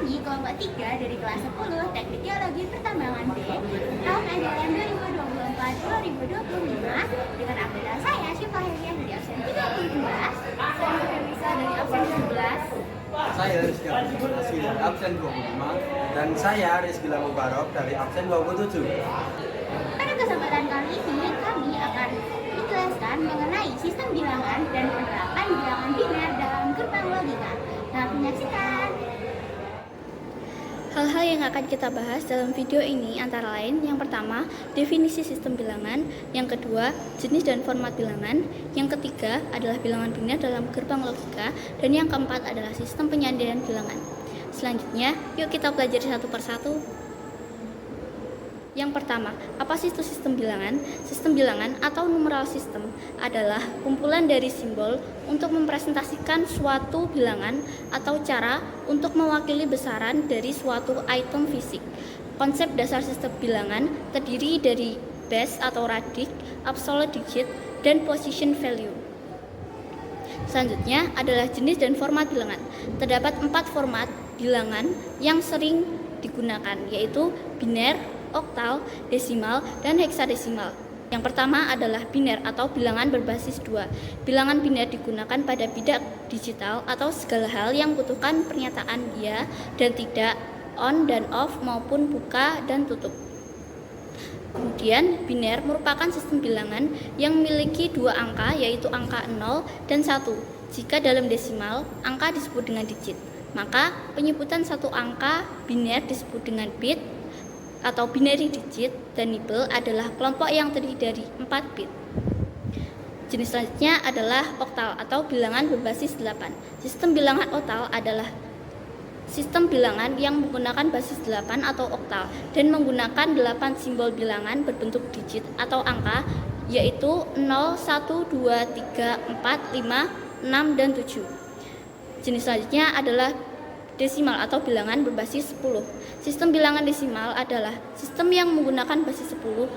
Kami kelompok 3 dari kelas 10 Teknik Geologi Pertambangan B tahun ajaran 2024-2025 dengan angkatan saya Syifa Herian dari absen 32, saya Febisa dari absen 12, saya Rizky Abdullah dari absen 25 dan saya Rizky Mubarok dari absen 27. Pada kesempatan kali ini kami akan menjelaskan mengenai sistem bilangan dan penerapan bilangan biner dalam gerbang logika. Nah, menyaksikan. Hal-hal yang akan kita bahas dalam video ini antara lain yang pertama, definisi sistem bilangan, yang kedua, jenis dan format bilangan, yang ketiga adalah bilangan biner dalam gerbang logika, dan yang keempat adalah sistem penyandaran bilangan. Selanjutnya, yuk kita pelajari satu persatu. Yang pertama, apa sih itu sistem bilangan? Sistem bilangan atau numeral system adalah kumpulan dari simbol untuk mempresentasikan suatu bilangan atau cara untuk mewakili besaran dari suatu item fisik. Konsep dasar sistem bilangan terdiri dari base atau radik, absolute digit, dan position value. Selanjutnya adalah jenis dan format bilangan. Terdapat 4 format bilangan yang sering digunakan, yaitu biner, oktal, desimal, dan heksadesimal. Yang pertama adalah biner atau bilangan berbasis 2. Bilangan biner digunakan pada bidang digital atau segala hal yang membutuhkan pernyataan ya dan tidak, on dan off maupun buka dan tutup. Kemudian, biner merupakan sistem bilangan yang memiliki 2 angka, yaitu angka 0 dan 1. Jika dalam desimal, angka disebut dengan digit. Maka, penyebutan satu angka biner disebut dengan bit atau binary digit, dan nibble adalah kelompok yang terdiri dari 4 bit. Jenis selanjutnya adalah oktal atau bilangan berbasis 8. Sistem bilangan oktal adalah sistem bilangan yang menggunakan basis 8 atau oktal dan menggunakan 8 simbol bilangan berbentuk digit atau angka, yaitu 0, 1, 2, 3, 4, 5, 6, dan 7. Jenis selanjutnya adalah desimal atau bilangan berbasis 10. Sistem bilangan desimal adalah sistem yang menggunakan basis 10.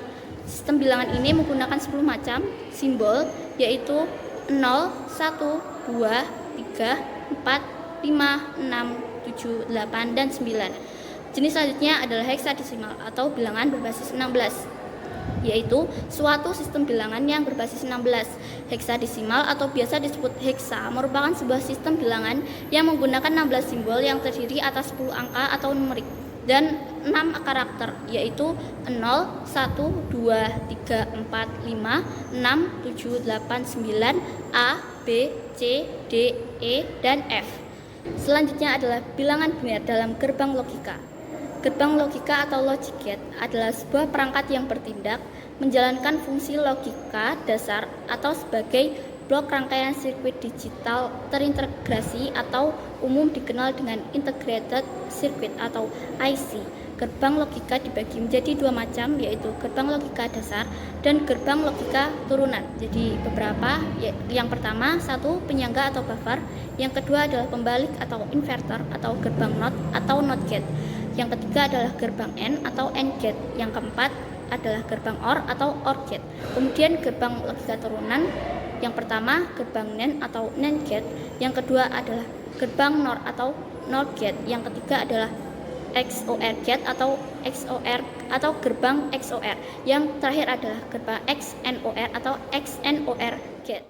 Sistem bilangan ini menggunakan 10 macam simbol, yaitu 0, 1, 2, 3, 4, 5, 6, 7, 8, dan 9. Jenis selanjutnya adalah heksadesimal atau bilangan berbasis 16, yaitu suatu sistem bilangan yang berbasis 16. Heksadesimal atau biasa disebut heksa merupakan sebuah sistem bilangan yang menggunakan 16 simbol yang terdiri atas 10 angka atau numerik dan 6 karakter, yaitu 0, 1, 2, 3, 4, 5, 6, 7, 8, 9, A, B, C, D, E, dan F. Selanjutnya adalah bilangan biner dalam gerbang logika. Gerbang logika atau logic gate adalah sebuah perangkat yang bertindak menjalankan fungsi logika dasar atau sebagai blok rangkaian sirkuit digital terintegrasi atau umum dikenal dengan integrated circuit atau IC. Gerbang logika dibagi menjadi 2 macam, yaitu gerbang logika dasar dan gerbang logika turunan. Jadi beberapa, yang pertama satu penyangga atau buffer, yang kedua adalah pembalik atau inverter atau gerbang NOT atau NOT gate. Yang ketiga adalah gerbang AND atau AND gate. Yang keempat adalah gerbang OR atau OR gate. Kemudian gerbang logika turunan, yang pertama gerbang NAND atau NAND gate, yang kedua adalah gerbang NOR atau NOR gate, yang ketiga adalah XOR gate atau XOR atau gerbang XOR, yang terakhir adalah gerbang XNOR atau XNOR gate.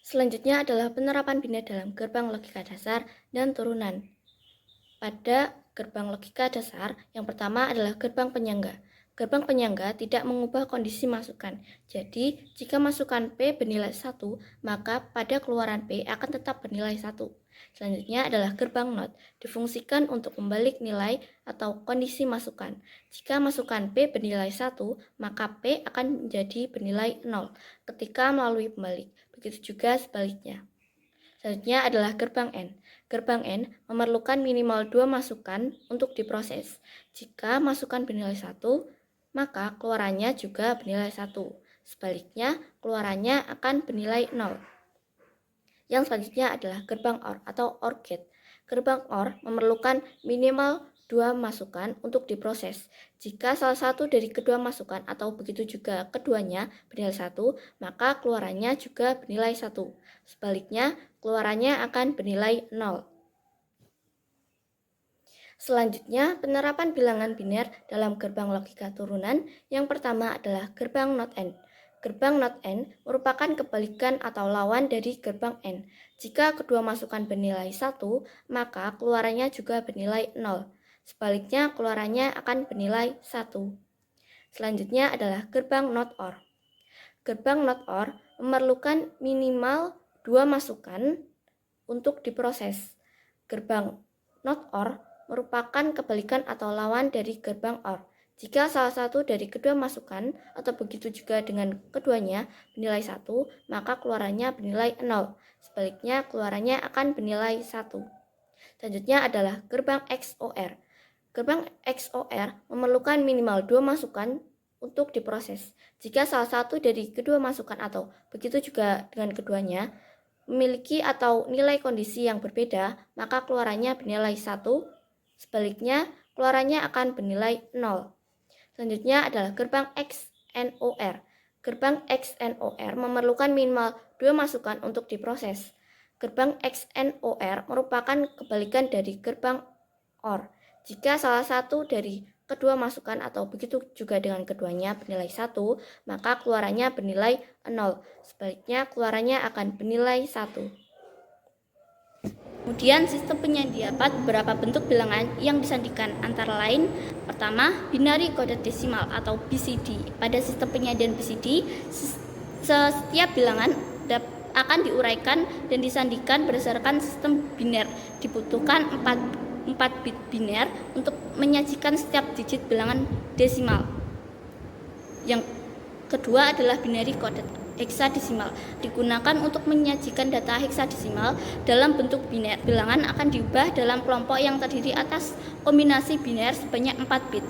Selanjutnya adalah penerapan biner dalam gerbang logika dasar dan turunan. Pada gerbang logika dasar, yang pertama adalah gerbang penyangga. Gerbang penyangga tidak mengubah kondisi masukan. Jadi, jika masukan P bernilai 1, maka pada keluaran P akan tetap bernilai 1. Selanjutnya adalah gerbang NOT, difungsikan untuk membalik nilai atau kondisi masukan. Jika masukan P bernilai 1, maka P akan menjadi bernilai 0 ketika melalui pembalik. Begitu juga sebaliknya. Selanjutnya adalah gerbang N. Gerbang N memerlukan minimal 2 masukan untuk diproses. Jika masukan bernilai 1, maka keluarannya juga bernilai 1. Sebaliknya, keluarannya akan bernilai 0. Yang selanjutnya adalah gerbang OR atau OR gate. Gerbang OR memerlukan minimal 2 masukan untuk diproses. Jika salah satu dari kedua masukan atau begitu juga keduanya bernilai 1, maka keluarannya juga bernilai 1. Sebaliknya, keluarannya akan bernilai 0. Selanjutnya, penerapan bilangan biner dalam gerbang logika turunan. Yang pertama adalah gerbang not AND. Gerbang not AND merupakan kebalikan atau lawan dari gerbang AND. Jika kedua masukan bernilai 1, maka keluarannya juga bernilai 0. Sebaliknya, keluarannya akan bernilai 1. Selanjutnya adalah gerbang not OR. Gerbang not OR memerlukan minimal 2 masukan untuk diproses. Gerbang not OR merupakan kebalikan atau lawan dari gerbang OR. Jika salah satu dari kedua masukan atau begitu juga dengan keduanya bernilai 1, maka keluarannya bernilai 0. Sebaliknya, keluarannya akan bernilai 1. Selanjutnya adalah gerbang XOR. Gerbang XOR memerlukan minimal 2 masukan untuk diproses. Jika salah satu dari kedua masukan atau begitu juga dengan keduanya memiliki atau nilai kondisi yang berbeda, maka keluarannya bernilai 1. Sebaliknya, keluarannya akan bernilai 0. Selanjutnya adalah gerbang XNOR. Gerbang XNOR memerlukan minimal 2 masukan untuk diproses. Gerbang XNOR merupakan kebalikan dari gerbang OR. Jika salah satu dari kedua masukan atau begitu juga dengan keduanya bernilai 1, maka keluarannya bernilai 0. Sebaliknya, keluarannya akan bernilai 1. Kemudian sistem penyedia dapat beberapa bentuk bilangan yang disandikan, antara lain pertama, binary coded decimal atau BCD. Pada sistem penyediaan BCD, setiap bilangan akan diuraikan dan disandikan berdasarkan sistem biner. Dibutuhkan 4 bit biner untuk menyajikan setiap digit bilangan desimal. Yang kedua adalah binary coded hexadesimal, digunakan untuk menyajikan data hexadesimal dalam bentuk biner. Bilangan akan diubah dalam kelompok yang terdiri atas kombinasi biner sebanyak 4 bit.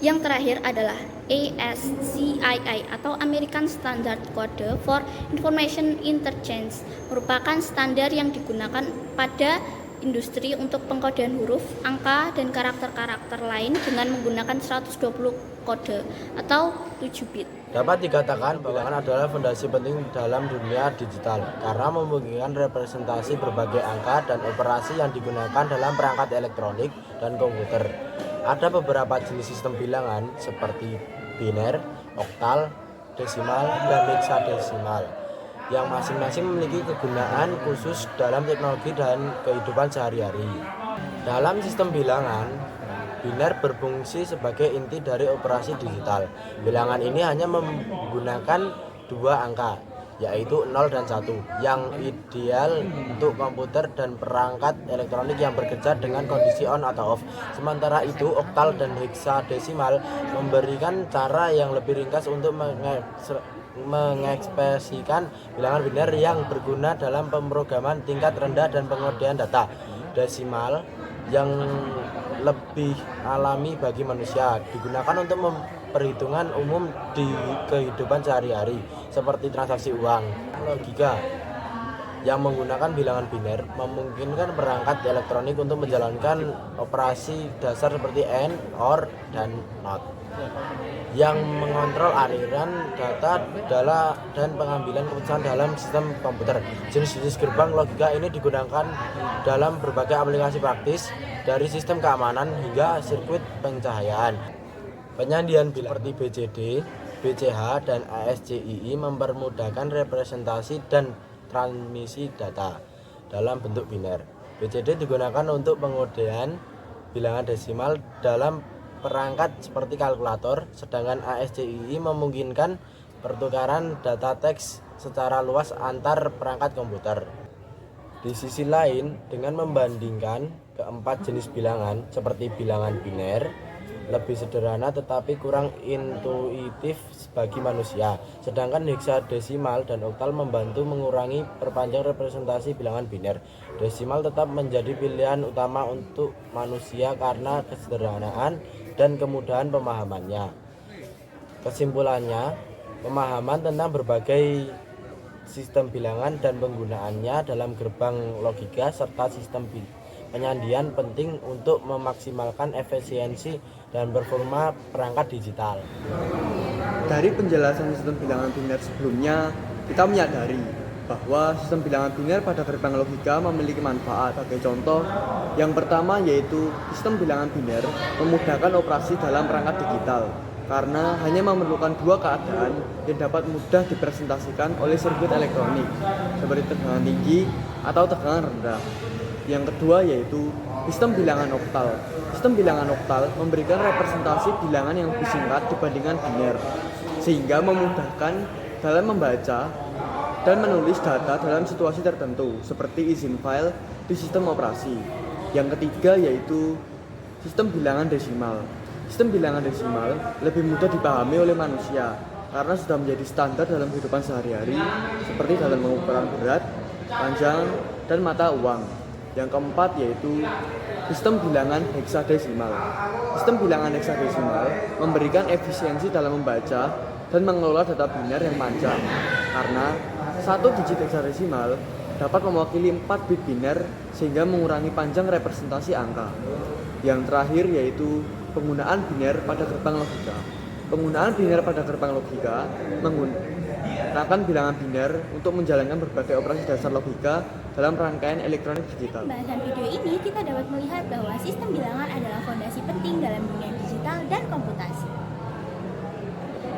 Yang terakhir adalah ASCII atau American Standard Code for Information Interchange, merupakan standar yang digunakan pada industri untuk pengkodean huruf, angka, dan karakter-karakter lain dengan menggunakan 120 kode atau 7 bit. Dapat dikatakan bilangan adalah fondasi penting dalam dunia digital karena memungkinkan representasi berbagai angka dan operasi yang digunakan dalam perangkat elektronik dan komputer. Ada beberapa jenis sistem bilangan seperti biner, oktal, desimal, dan hexadesimal yang masing-masing memiliki kegunaan khusus dalam teknologi dan kehidupan sehari-hari. Dalam sistem bilangan, biner berfungsi sebagai inti dari operasi digital. Bilangan ini hanya menggunakan 2 angka, yaitu 0 dan 1, yang ideal untuk komputer dan perangkat elektronik yang bekerja dengan kondisi on atau off. Sementara itu, oktal dan hexadesimal memberikan cara yang lebih ringkas untuk mengekspresikan bilangan biner yang berguna dalam pemrograman tingkat rendah dan pengodean data. Desimal yang lebih alami bagi manusia digunakan untuk perhitungan umum di kehidupan sehari-hari seperti transaksi uang. Logika yang menggunakan bilangan biner memungkinkan perangkat elektronik untuk menjalankan operasi dasar seperti AND, OR, dan NOT yang mengontrol aliran data dan pengambilan keputusan dalam sistem komputer. Jenis-jenis gerbang logika ini digunakan dalam berbagai aplikasi praktis, dari sistem keamanan hingga sirkuit pencahayaan. Penyandian bilangan seperti BCD, BCH, dan ASCII mempermudahkan representasi dan transmisi data dalam bentuk biner. BCD digunakan untuk pengodean bilangan desimal dalam perangkat seperti kalkulator, sedangkan ASCII memungkinkan pertukaran data teks secara luas antar perangkat komputer. Di sisi lain, dengan membandingkan keempat jenis bilangan seperti bilangan biner, lebih sederhana tetapi kurang intuitif bagi manusia, sedangkan hexadesimal dan oktal membantu mengurangi perpanjang representasi bilangan biner. Desimal tetap menjadi pilihan utama untuk manusia karena kesederhanaan dan kemudahan pemahamannya. Kesimpulannya, pemahaman tentang berbagai sistem bilangan dan penggunaannya dalam gerbang logika serta sistem penyandian penting untuk memaksimalkan efisiensi dan performa perangkat digital. Dari penjelasan sistem bilangan biner sebelumnya, kita menyadari bahwa sistem bilangan biner pada gerbang logika memiliki manfaat. Sebagai contoh, yang pertama yaitu sistem bilangan biner memudahkan operasi dalam perangkat digital karena hanya memerlukan dua keadaan yang dapat mudah dipresentasikan oleh sirkuit elektronik seperti tegangan tinggi atau tegangan rendah. Yang kedua yaitu sistem bilangan oktal. Sistem bilangan oktal memberikan representasi bilangan yang lebih singkat dibandingkan biner, sehingga memudahkan dalam membaca dan menulis data dalam situasi tertentu seperti izin file di sistem operasi. Yang ketiga yaitu sistem bilangan desimal. Sistem bilangan desimal lebih mudah dipahami oleh manusia karena sudah menjadi standar dalam kehidupan sehari-hari seperti dalam pengukuran berat, panjang, dan mata uang. Yang keempat yaitu sistem bilangan heksadesimal. Sistem bilangan heksadesimal memberikan efisiensi dalam membaca dan mengelola data biner yang panjang karena satu digit heksadesimal dapat mewakili 4 bit biner sehingga mengurangi panjang representasi angka. Yang terakhir yaitu penggunaan biner pada gerbang logika. Penggunaan biner pada gerbang logika menggunakan bilangan biner untuk menjalankan berbagai operasi dasar logika dalam rangkaian elektronik digital. Pembahasan video ini kita dapat melihat bahwa sistem bilangan adalah fondasi penting dalam dunia digital dan komputasi.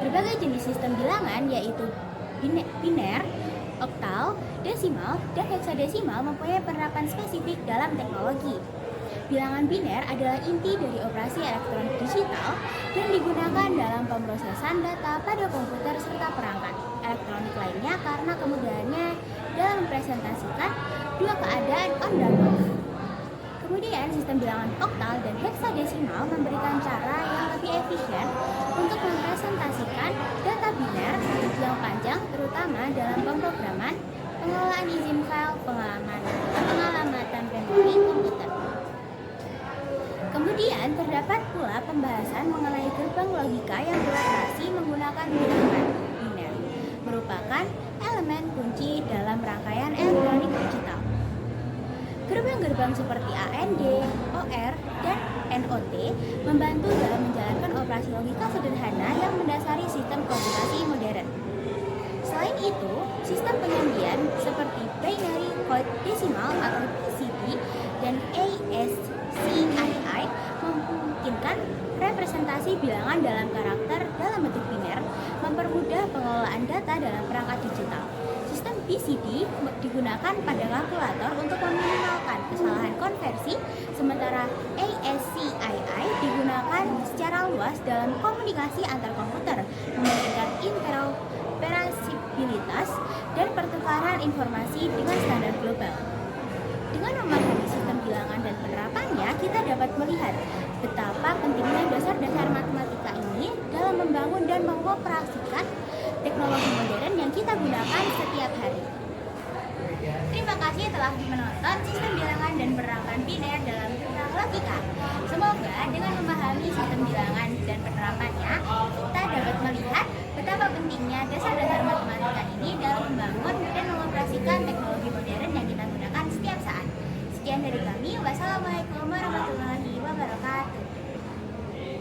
Berbagai jenis sistem bilangan yaitu biner, oktal, desimal, dan heksadesimal mempunyai penerapan spesifik dalam teknologi. Bilangan biner adalah inti dari operasi elektronik digital dan digunakan dalam pemrosesan data pada komputer serta perangkat elektronik lainnya karena kemudahannya dalam mempresentasikan dua keadaan on dan off. Kemudian sistem bilangan oktal dan heksadesimal memberikan cara yang lebih efisien untuk mempresentasikan data biner yang panjang terutama dalam pemrograman, pengelolaan izin file, pengalamatan memori komputer. Kemudian terdapat pula pembahasan mengenai gerbang logika yang beroperasi menggunakan bilangan biner, merupakan elemen kunci dalam rangkaian elektronik digital. Gerbang-gerbang seperti AND, OR, dan NOT membantu dalam menjalankan operasi logika sederhana yang mendasari sistem komputasi modern. Selain itu, sistem penyandian seperti binary code decimal atau BCD dan ASCII memungkinkan representasi bilangan dalam karakter dalam bentuk biner, mempermudah pengelolaan data dalam perangkat digital. Sistem BCD digunakan pada kalkulator untuk meminimalkan kesalahan konversi, sementara ASCII digunakan secara luas dalam komunikasi antar komputer, memungkinkan interoperabilitas dan pertukaran informasi dengan standar global. Dengan memahami sistem bilangan dan penerapannya, kita dapat melihat betapa pentingnya dasar-dasar matematika ini dalam membangun dan mengoperasikan teknologi modern yang kita gunakan setiap hari. Terima kasih telah menonton sistem bilangan dan penerapan biner dalam gerbang logika. Semoga dengan memahami sistem bilangan dan penerapannya, kita dapat melihat betapa